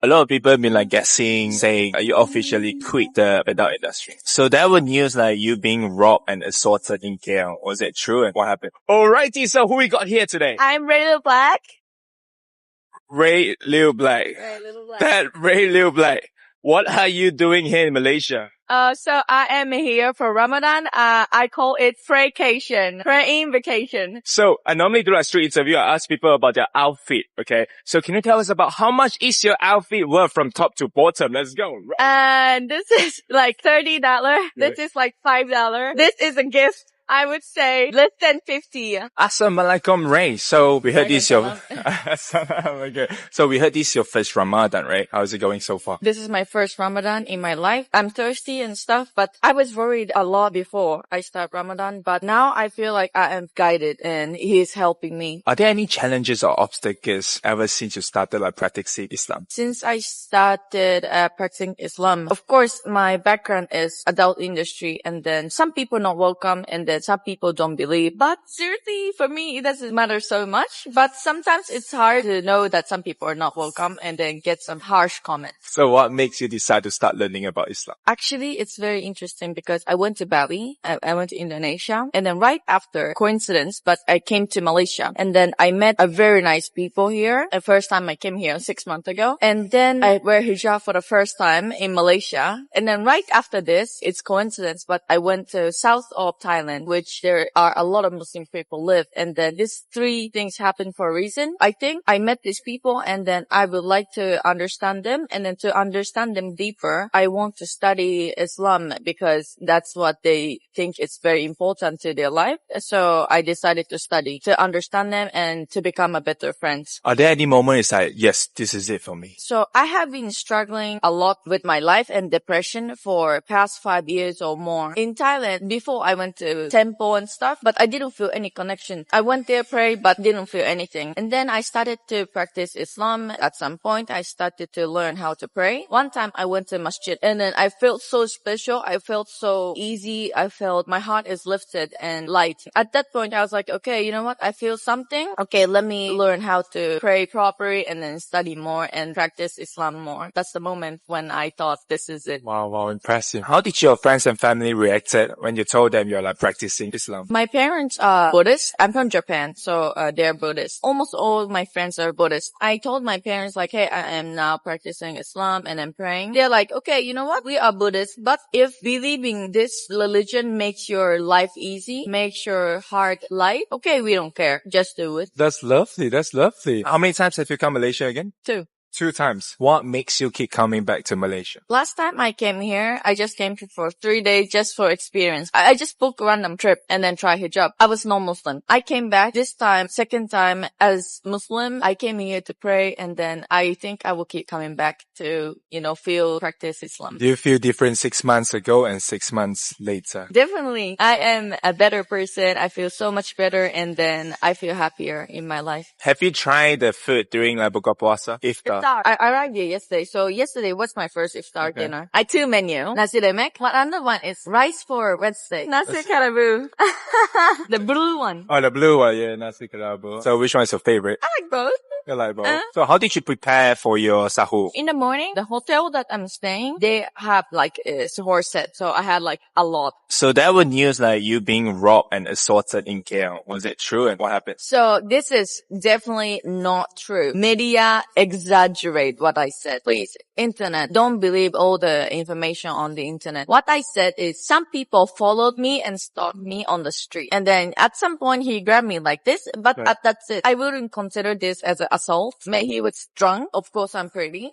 A lot of people have been like guessing, saying, you officially quit the adult industry. So there were news like you being robbed and assaulted in KL. Was it true and what happened? Alrighty, so who we got here today? I'm Rae Lil Black. Rae Lil Black. Rae Lil Black. That Rae Lil Black. What are you doing here in Malaysia? So I am here for Ramadan. I call it praycation, praying vacation. So I normally do a street interview. I ask people about their outfit. Okay. So can you tell us about how much is your outfit worth from top to bottom? Let's go. And this is like $30. This is like $5. This is a gift. I would say less than 50. Assalamualaikum, Rae. So we heard this your So we heard this your first Ramadan, right? How's it going so far? This is my first Ramadan in my life. I'm thirsty and stuff, but I was worried a lot before I start Ramadan. But now I feel like I am guided and He is helping me. Are there any challenges or obstacles ever since you started like practicing Islam? Since I started practicing Islam, of course, my background is adult industry, and then some people not welcome, and then some people don't believe. But seriously, for me, it doesn't matter so much. But sometimes it's hard to know that some people are not welcome and then get some harsh comments. So what makes you decide to start learning about Islam? Actually, it's very interesting because I went to Bali, I went to Indonesia, and then right after, coincidence, but I came to Malaysia. And then I met a very nice people here. The first time I came here 6 months ago. And then I wear hijab for the first time in Malaysia. And then right after this, it's coincidence, but I went to south of Thailand, which there are a lot of Muslim people live. And then these three things happen for a reason. I think I met these people and then I would like to understand them. And then to understand them deeper, I want to study Islam because that's what they think is very important to their life. So I decided to study to understand them and to become a better friend. Are there any moments like, yes, this is it for me? So I have been struggling a lot with my life and depression for past 5 years or more. In Thailand, before I went to temple and stuff, but I didn't feel any connection. I went there, pray, but didn't feel anything. And then I started to practice Islam. At some point, I started to learn how to pray. One time I went to masjid and then I felt so special. I felt so easy. I felt my heart is lifted and light. At that point, I was like, okay, you know what? I feel something. Okay, let me learn how to pray properly and then study more and practice Islam more. That's the moment when I thought this is it. Wow, impressive. How did your friends and family reacted when you told them you're like practicing Islam? My parents are Buddhist. I'm from Japan, so they're Buddhist. Almost all my friends are Buddhist. I told my parents like, hey, I am now practicing Islam and I'm praying. They're like, okay, you know what? We are Buddhist, but if believing this religion makes your life easy, makes your heart light, okay, we don't care. Just do it. That's lovely. That's lovely. How many times have you come to Malaysia again? 2. 2 times. What makes you keep coming back to Malaysia? Last time I came here, I just came here for 3 days just for experience. I just booked a random trip and then try hijab. I was non-Muslim. I came back this time, second time as Muslim. I came here to pray and then I think I will keep coming back to, practice Islam. Do you feel different 6 months ago and 6 months later? Definitely. I am a better person. I feel so much better and then I feel happier in my life. Have you tried the food during like buka puasa? Iftar? I arrived here yesterday. So yesterday was my first iftar dinner. I 2 menu. Nasi lemak. What other one is rice for Wednesday. Nasi karabu. The blue one. Oh, the blue one. Yeah, nasi kerabu. So which one is your favorite? I like both. You like both. So how did you prepare for your sahur? In the morning, the hotel that I'm staying, they have like a sahur set. So I had like a lot. So there were news like you being robbed and assaulted in KL. Was it true and what happened? So this is definitely not true. Media exaggerate what I said. Please, internet, don't believe all the information on the internet. What I said is some people followed me and stalked me on the street. And then at some point he grabbed me like this, but that's it. I wouldn't consider this as an assault. Maybe he was drunk. Of course, I'm pretty.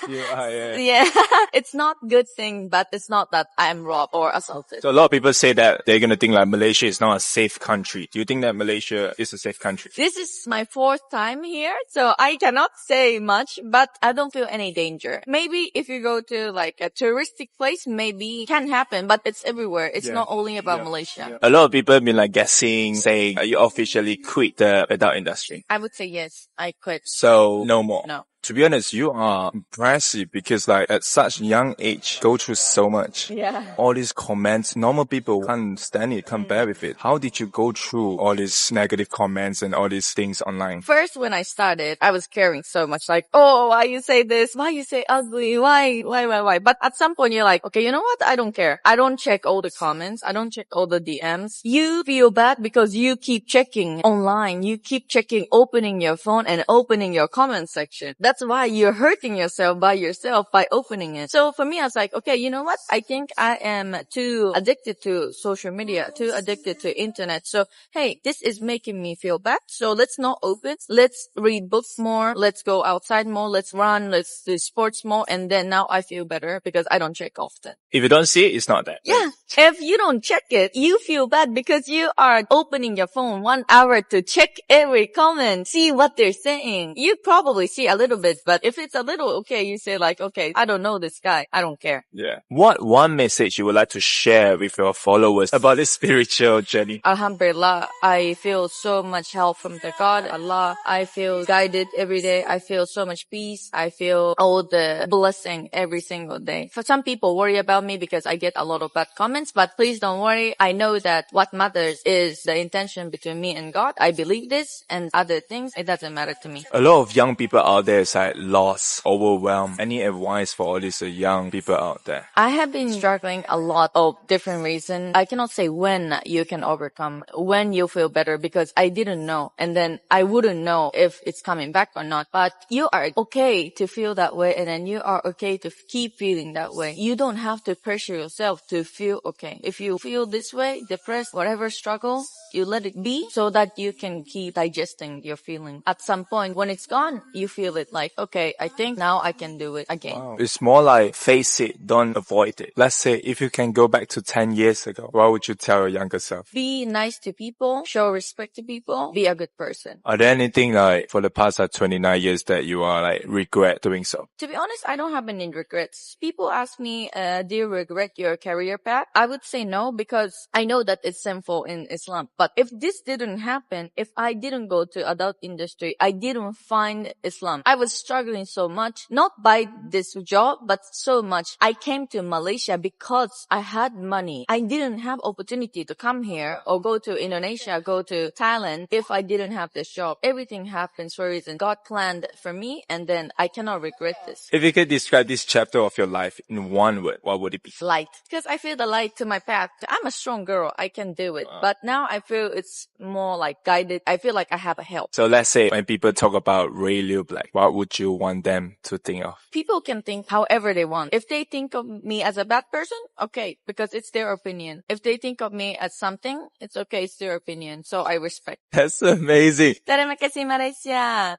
Yeah. It's not good thing, but it's not that I'm robbed or assaulted. So a lot of people say that they're going to think like Malaysia is not a safe country. Do you think that Malaysia is a safe country? This is my 4th time here, so I cannot say much, but I don't feel any danger. Maybe if you go to like a touristic place, maybe it can happen, but it's everywhere. It's not only about Malaysia. A lot of people have been like guessing, saying, you officially quit the adult industry. I would say yes, I quit. So no more. No. To be honest, you are impressive because like at such young age, go through so much. Yeah. All these comments, normal people can't stand it, can't bear with it. How did you go through all these negative comments and all these things online? First, when I started, I was caring so much, like, oh, why you say this? Why you say ugly? Why? But at some point, you're like, okay, you know what? I don't care. I don't check all the comments. I don't check all the DMs. You feel bad because you keep checking online. You keep checking, opening your phone and opening your comment section. That's why you're hurting yourself by opening it. So for me, I was like, okay, you know what? I think I am too addicted to social media, too addicted to internet. So, hey, this is making me feel bad. So let's not open. Let's read books more. Let's go outside more. Let's run. Let's do sports more. And then now I feel better because I don't check often. If you don't see it, it's not that. Yeah. If you don't check it, you feel bad because you are opening your phone 1 hour to check every comment, see what they're saying. You probably see a little bit, but if it's a little, okay, you say like, okay, I don't know this guy. I don't care. Yeah. What one message you would like to share with your followers about this spiritual journey? Alhamdulillah, I feel so much help from the God, Allah. I feel guided every day. I feel so much peace. I feel all the blessing every single day. For some people worry about me because I get a lot of bad comments, but please don't worry. I know that what matters is the intention between me and God. I believe this, and other things, it doesn't matter to me. A lot of young people out there is like lost, overwhelmed. Any advice for all these young people out there? I have been struggling a lot of different reasons. I cannot say when you can overcome, when you feel better, because I didn't know. And then I wouldn't know if it's coming back or not. But you are okay to feel that way, and then you are okay to keep feeling that way. You don't have to pressure yourself to feel okay. If you feel this way, depressed, whatever struggle, you let it be so that you can keep digesting your feeling. At some point, when it's gone, you feel it like, okay, I think now I can do it again. Wow. It's more like face it, don't avoid it. Let's say if you can go back to 10 years ago, what would you tell your younger self? Be nice to people, show respect to people, be a good person. Are there anything like for the past 29 years that you are like regret doing so? To be honest, I don't have any regrets. People ask me, do you regret your career path? I would say no, because I know that it's sinful in Islam. But if this didn't happen, if I didn't go to adult industry, I didn't find Islam. I was struggling so much, not by this job, but so much. I came to Malaysia because I had money. I didn't have opportunity to come here or go to Indonesia, go to Thailand if I didn't have this job. Everything happens for a reason. God planned for me, and then I cannot regret this. If you could describe this chapter of your life in one word, what would it be? Light. Because I feel the light to my path. I'm a strong girl. I can do it. But now I feel it's more like guided. I feel like I have a help. So let's say when people talk about Rae Lil Black, what would you want them to think of? People can think however they want. If they think of me as a bad person, okay, because it's their opinion. If they think of me as something, it's okay, it's their opinion. So I respect. That's amazing. Terima kasih, Malaysia.